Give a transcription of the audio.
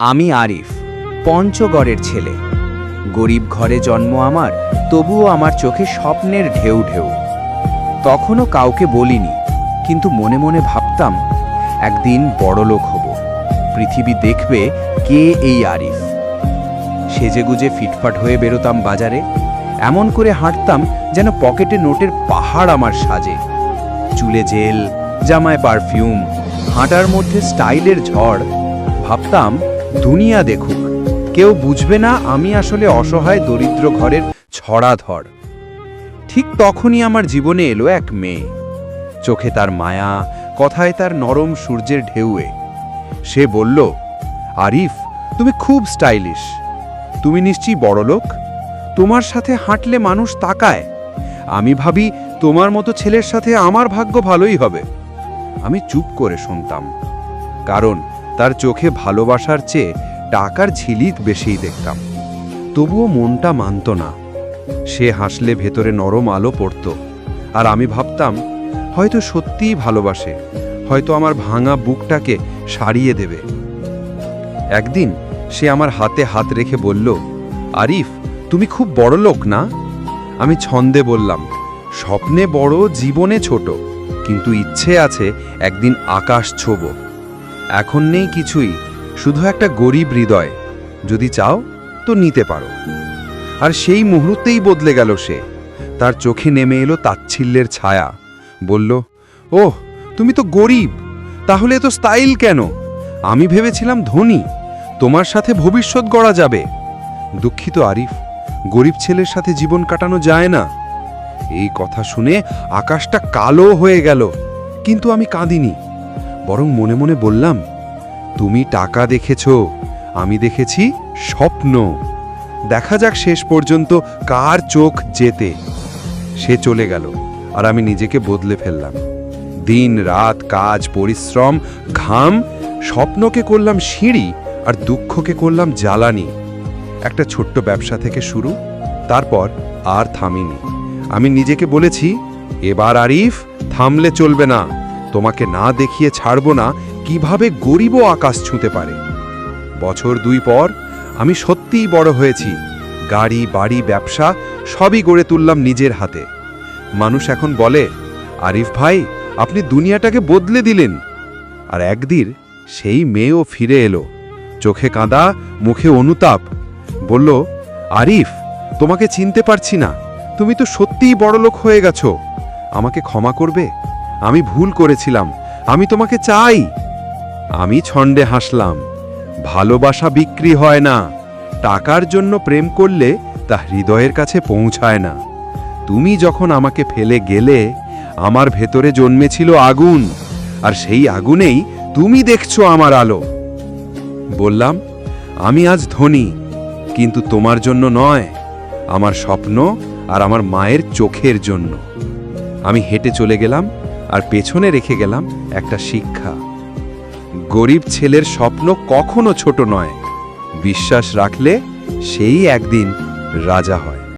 আমি আরিফ, পঞ্চগড়ের ছেলে। গরিব ঘরে জন্ম আমার, তবুও আমার চোখে স্বপ্নের ঢেউ ঢেউ। তখনও কাউকে বলিনি, কিন্তু মনে মনে ভাবতাম একদিন বড়লোক হব। পৃথিবী দেখবে কে এই আরিফ। সেজেগুজে ফিটফাট হয়ে বেরোতাম বাজারে, এমন করে হাঁটতাম যেন পকেটে নোটের পাহাড় আমার সাজে। চুলে জেল, জামায় পারফিউম, হাঁটার মধ্যে স্টাইলের ঝড়। ভাবতাম দুনিয়া দেখুক, কেউ বুঝবে না আমি আসলে অসহায় দরিদ্র ঘরের ছড়াধর। ঠিক তখনই আমার জীবনে এলো এক মেয়ে। চোখে তার মায়া, কথায় তার নরম সূর্যের ঢেউয়ে। সে বলল, আরিফ, তুমি খুব স্টাইলিশ। তুমি নিশ্চয়ই বড়লোক। তোমার সাথে হাঁটলে মানুষ তাকায়। আমি ভাবি তোমার মতো ছেলের সাথে আমার ভাগ্য ভালোই হবে। আমি চুপ করে শুনতাম, কারণ তার চোখে ভালোবাসার চেয়ে টাকার ঝিলিক বেশিই দেখতাম। তবুও মনটা মানত না। সে হাসলে ভেতরে নরম আলো পড়ত, আর আমি ভাবতাম হয়তো সত্যিই ভালোবাসে, হয়তো আমার ভাঙা বুকটাকে সারিয়ে দেবে। একদিন সে আমার হাতে হাত রেখে বলল, আরিফ, তুমি খুব বড় লোক না? আমি ছন্দে বললাম, স্বপ্নে বড়, জীবনে ছোট, কিন্তু ইচ্ছে আছে একদিন আকাশ ছোঁব। এখন নেই কিছুই, শুধু একটা গরিব হৃদয়। যদি চাও তো নিতে পারো। আর সেই মুহূর্তেই বদলে গেল সে। তার চোখে নেমে এলো তাচ্ছিল্যের ছায়া। বলল, ওহ, তুমি তো গরিব, তাহলে এত স্টাইল কেন? আমি ভেবেছিলাম ধনী, তোমার সাথে ভবিষ্যৎ গড়া যাবে। দুঃখিত আরিফ, গরিব ছেলের সাথে জীবন কাটানো যায় না। এই কথা শুনে আকাশটা কালো হয়ে গেল, কিন্তু আমি কাঁদিনি, বরং মনে মনে বললাম, তুমি টাকা দেখেছ, আমি দেখেছি স্বপ্ন। দেখা যাক শেষ পর্যন্ত কার চোখ জেতে। সে চলে গেল, আর আমি নিজেকে বদলে ফেললাম। দিন রাত কাজ, পরিশ্রম, ঘাম। স্বপ্নকে করলাম সিঁড়ি, আর দুঃখকে করলাম জ্বালানি। একটা ছোট্ট ব্যবসা থেকে শুরু, তারপর আর থামিনি। আমি নিজেকে বলেছি, এবার আরিফ, থামলে চলবে না। তোমাকে না দেখিয়ে ছাড়ব না কিভাবে গরিবও আকাশ ছুঁতে পারে। বছর 2 পর আমি সত্যিই বড় হয়েছি। গাড়ি, বাড়ি, ব্যবসা সবই গড়ে তুললাম নিজের হাতে। মানুষ এখন বলে, আরিফ ভাই, আপনি দুনিয়াটাকে বদলে দিলেন। আর একদিন সেই মেয়েও ফিরে এলো, চোখে কাঁদা, মুখে অনুতাপ। বলল, আরিফ, তোমাকে চিনতে পারছি না। তুমি তো সত্যিই বড়লোক হয়ে গেছো। আমাকে ক্ষমা করবে? আমি ভুল করেছিলাম। আমি তোমাকে চাই। আমি ছন্দে হাসলাম। ভালোবাসা বিক্রি হয় না। টাকার জন্য প্রেম করলে তা হৃদয়ের কাছে পৌঁছায় না। তুমি যখন আমাকে ফেলে গেলে, আমার ভেতরে জন্মেছিল আগুন, আর সেই আগুনেই তুমি দেখছো আমার আলো। বললাম, আমি আজ ধনী, কিন্তু তোমার জন্য নয়, আমার স্বপ্ন আর আমার মায়ের চোখের জন্য। আমি হেঁটে চলে গেলাম, আর পেছনে রেখে গেলাম একটা শিক্ষা। গরিব ছেলের স্বপ্ন কখনো ছোট নয়। বিশ্বাস রাখলে সেই একদিন রাজা হয়।